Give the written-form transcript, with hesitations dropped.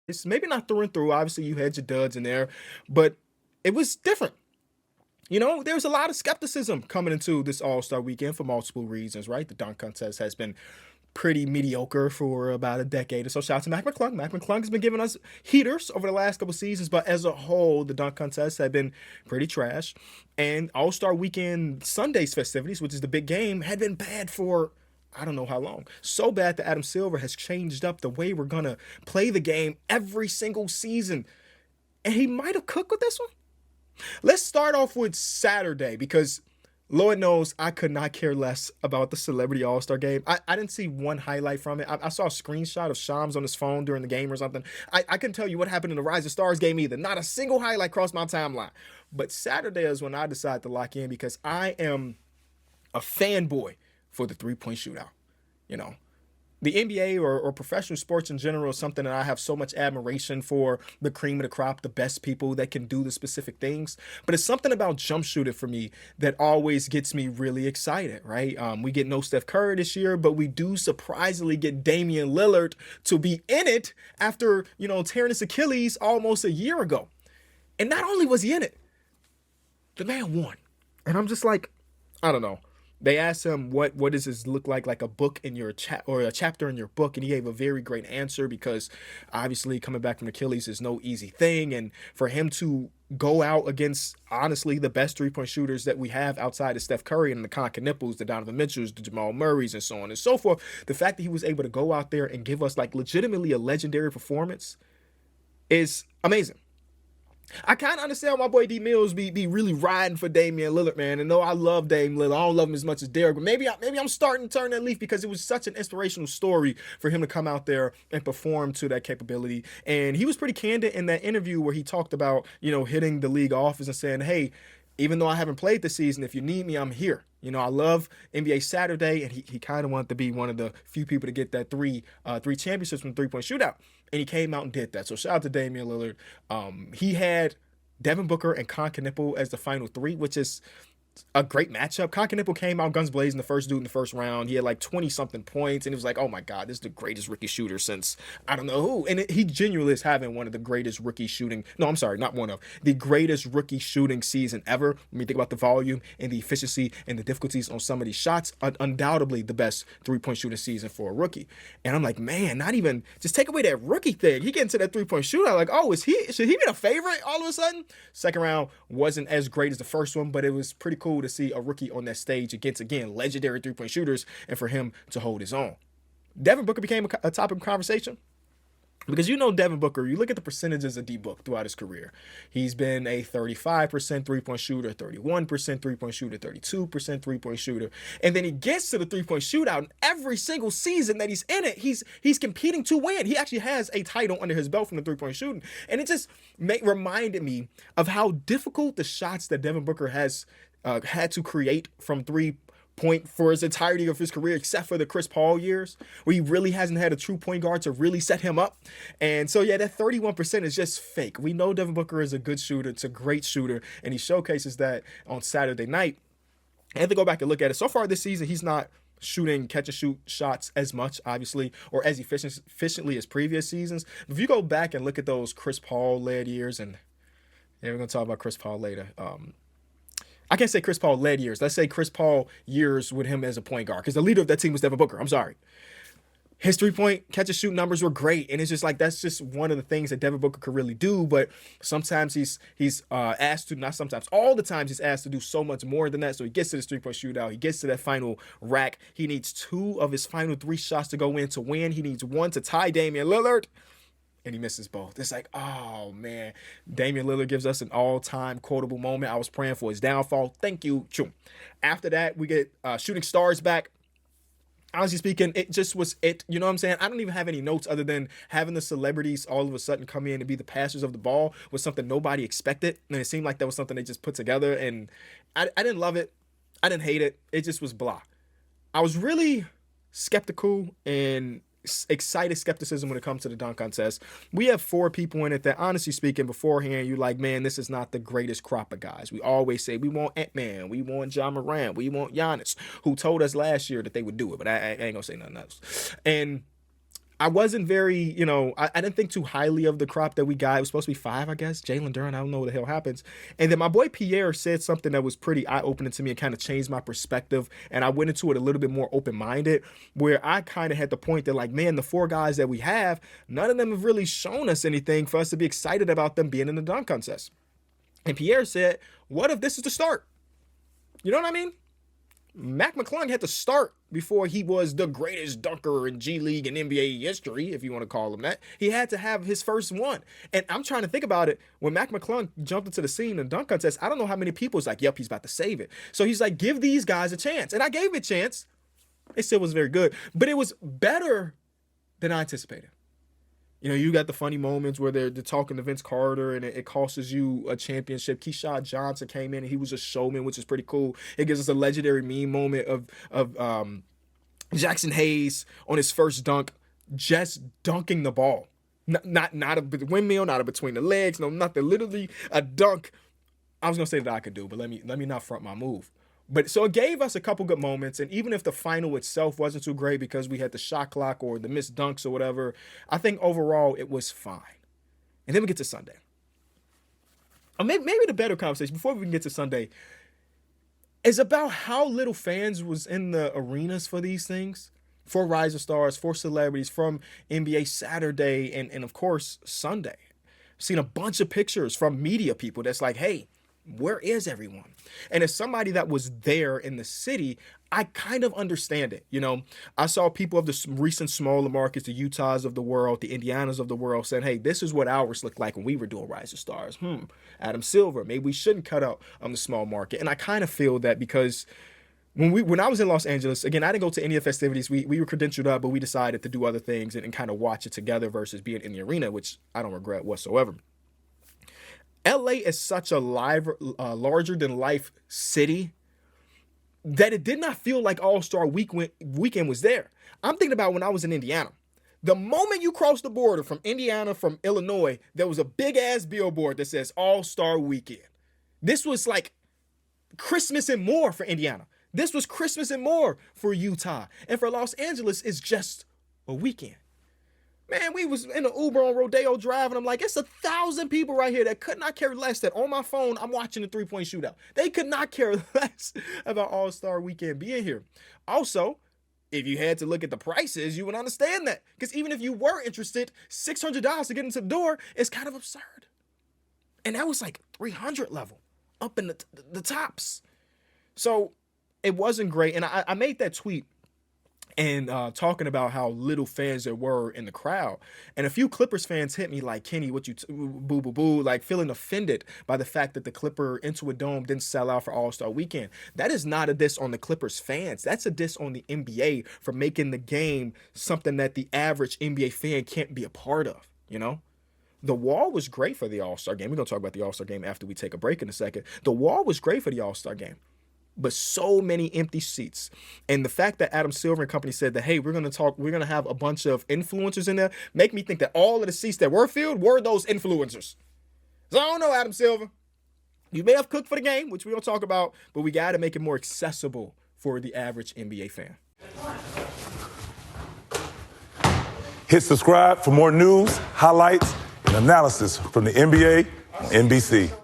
It's maybe not through and through. Obviously, you had your duds in there, but it was different. There was a lot of skepticism coming into this All-Star weekend for multiple reasons, right? The dunk contest has been pretty mediocre for about a decade or so. Shout out to Mac McClung. Mac McClung has been giving us heaters over the last couple seasons, but as a whole, the dunk contest had been pretty trash. And All-Star weekend Sunday's festivities, which is the big game, had been bad for I don't know how long. So bad that Adam Silver has changed up the way we're going to play the game every single season. And he might have cooked with this one. Let's start off with Saturday because Lord knows I could not care less about the Celebrity All-Star game. I didn't see one highlight from it. I saw a screenshot of Shams on his phone during the game or something. I couldn't tell you what happened in the Rise of Stars game either. Not a single highlight crossed my timeline. But Saturday is when I decided to lock in because I am a fanboy for the three-point shootout. You know, the NBA or professional sports in general is something that I have so much admiration for, the cream of the crop, the best people that can do the specific things. But it's something about jump shooting for me that always gets me really excited, right? We get no Steph Curry this year, but we do surprisingly get Damian Lillard to be in it after, tearing his Achilles almost a year ago. And not only was he in it, the man won. And I'm just like, I don't know. They asked him what does this look like a book in your or a chapter in your book, and he gave a very great answer because obviously coming back from Achilles is no easy thing, and for him to go out against honestly the best three-point shooters that we have outside of Steph Curry and the Con Knipples, the Donovan Mitchells, the Jamal Murrays, and so on and so forth, the fact that he was able to go out there and give us like legitimately a legendary performance is amazing. I kind of understand why my boy D Mills be really riding for Damian Lillard, man. And though I love Dame Lillard, I don't love him as much as Derek, but maybe I'm starting to turn that leaf because it was such an inspirational story for him to come out there and perform to that capability. And he was pretty candid in that interview where he talked about, hitting the league office and saying, hey, even though I haven't played this season, if you need me, I'm here. I love NBA Saturday, and he kind of wanted to be one of the few people to get that three championships from three-point shootout. And he came out and did that. So shout out to Damian Lillard. He had Devin Booker and Con Knippel as the final three, which is a great matchup. Con Knippel came out guns blazing, the first dude in the first round. He had like 20-something points, and it was like, oh my God, this is the greatest rookie shooter since I don't know who. And he genuinely is having one of the greatest rookie shooting. No, I'm sorry, not one of the greatest rookie shooting season ever. When you think about the volume and the efficiency and the difficulties on some of these shots, undoubtedly the best three-point shooting season for a rookie. And I'm like, man, not even just take away that rookie thing. He get into that three-point shootout. Like, oh, should he be a favorite all of a sudden? Second round wasn't as great as the first one, but it was pretty cool to see a rookie on that stage against, again, legendary three-point shooters and for him to hold his own. Devin Booker became a topic of conversation because Devin Booker, you look at the percentages of D-Book throughout his career. He's been a 35% three-point shooter, 31% three-point shooter, 32% three-point shooter. And then he gets to the three-point shootout, and every single season that he's in it, he's competing to win. He actually has a title under his belt from the three-point shooting. And it just reminded me of how difficult the shots that Devin Booker has had to create from three-point for his entirety of his career, except for the Chris Paul years, where he really hasn't had a true point guard to really set him up. And so, yeah, that 31% is just fake. We know Devin Booker is a good shooter. It's a great shooter, and he showcases that on Saturday night. I have to go back and look at it. So far this season, he's not shooting catch-and-shoot shots as much, obviously, or as efficiently as previous seasons. But if you go back and look at those Chris Paul-led years, and yeah, we're going to talk about Chris Paul later, I can't say Chris Paul led years. Let's say Chris Paul years with him as a point guard, because the leader of that team was Devin Booker. I'm sorry. His three-point catch-and-shoot numbers were great, and it's just like that's just one of the things that Devin Booker could really do. But sometimes he's asked to, not sometimes, all the times he's asked to do so much more than that. So he gets to this three-point shootout, he gets to that final rack. He needs 2 of his final 3 shots to go in to win. He needs 1 to tie Damian Lillard, and he misses both. It's like, oh, man. Damian Lillard gives us an all-time quotable moment. I was praying for his downfall. Thank you. After that, we get shooting stars back. Honestly speaking, it just was it. You know what I'm saying? I don't even have any notes other than having the celebrities all of a sudden come in and be the passers of the ball was something nobody expected. And it seemed like that was something they just put together. And I didn't love it. I didn't hate it. It just was blah. I was really skeptical and excited skepticism when it comes to the dunk contest. We have 4 people in it that, honestly speaking, beforehand, you're like, man, this is not the greatest crop of guys. We always say we want Ant-Man, we want Ja Morant, we want Giannis, who told us last year that they would do it, but I ain't gonna say nothing else. And I wasn't very, I didn't think too highly of the crop that we got. It was supposed to be 5, I guess. Jalen Duren, I don't know what the hell happens. And then my boy Pierre said something that was pretty eye-opening to me and kind of changed my perspective. And I went into it a little bit more open-minded, where I kind of had the point that, like, man, the 4 guys that we have, none of them have really shown us anything for us to be excited about them being in the dunk contest. And Pierre said, what if this is the start? You know what I mean? Mac McClung had to start before he was the greatest dunker in G League and NBA history, if you want to call him that. He had to have his first one. And I'm trying to think about it. When Mac McClung jumped into the scene in the dunk contest, I don't know how many people was like, yep, he's about to save it. So he's like, give these guys a chance. And I gave it a chance. It still was very good. But it was better than I anticipated. You got the funny moments where they're talking to Vince Carter and it costs you a championship. Keyshawn Johnson came in and he was a showman, which is pretty cool. It gives us a legendary meme moment of Jackson Hayes on his first dunk, just dunking the ball. Not a windmill, not a between the legs, no nothing. Literally a dunk. I was gonna say that I could do, but let me not front my move. But so it gave us a couple good moments, and even if the final itself wasn't too great because we had the shot clock or the missed dunks or whatever, I think overall it was fine. And then we get to Sunday. Or maybe the better conversation before we can get to Sunday is about how little fans was in the arenas for these things, for Rising Stars, for celebrities, from NBA Saturday, and of course Sunday. I've seen a bunch of pictures from media people that's like, hey, where is everyone? And as somebody that was there in the city, I kind of understand it. I saw people of the recent smaller markets, the Utahs of the world, the Indianas of the world saying, hey, this is what ours looked like when we were doing Rising Stars. Adam Silver, maybe we shouldn't cut out on the small market. And I kind of feel that because when I was in Los Angeles, again, I didn't go to any of the festivities. We were credentialed up, but we decided to do other things and kind of watch it together versus being in the arena, which I don't regret whatsoever. LA is such a larger than life city that it did not feel like All-Star weekend was there. I'm thinking about when I was in Indiana. The moment you cross the border from Indiana, from Illinois, there was a big ass billboard that says All-Star Weekend. This was like Christmas and more for Indiana. This was Christmas and more for Utah. And for Los Angeles, it's just a weekend. Man, we was in the Uber on Rodeo Drive, and I'm like, it's 1,000 people right here that could not care less that on my phone, I'm watching the three-point shootout. They could not care less about All-Star Weekend being here. Also, if you had to look at the prices, you would understand that. Because even if you were interested, $600 to get into the door is kind of absurd. And that was like 300 level, up in the tops. So it wasn't great. And I made that tweet and talking about how little fans there were in the crowd. And a few Clippers fans hit me like, Kenny, what you boo, boo, boo, like feeling offended by the fact that the Clipper Intuit Dome didn't sell out for All-Star Weekend. That is not a diss on the Clippers fans. That's a diss on the NBA for making the game something that the average NBA fan can't be a part of, The Wall was great for the All-Star game. We're going to talk about the All-Star game after we take a break in a second. The Wall was great for the All-Star game. But so many empty seats. And the fact that Adam Silver and company said that, hey, we're going to have a bunch of influencers in there, make me think that all of the seats that were filled were those influencers. So I don't know, Adam Silver. You may have cooked for the game, which we're going to talk about, but we got to make it more accessible for the average NBA fan. Hit subscribe for more news, highlights, and analysis from the NBA on NBC.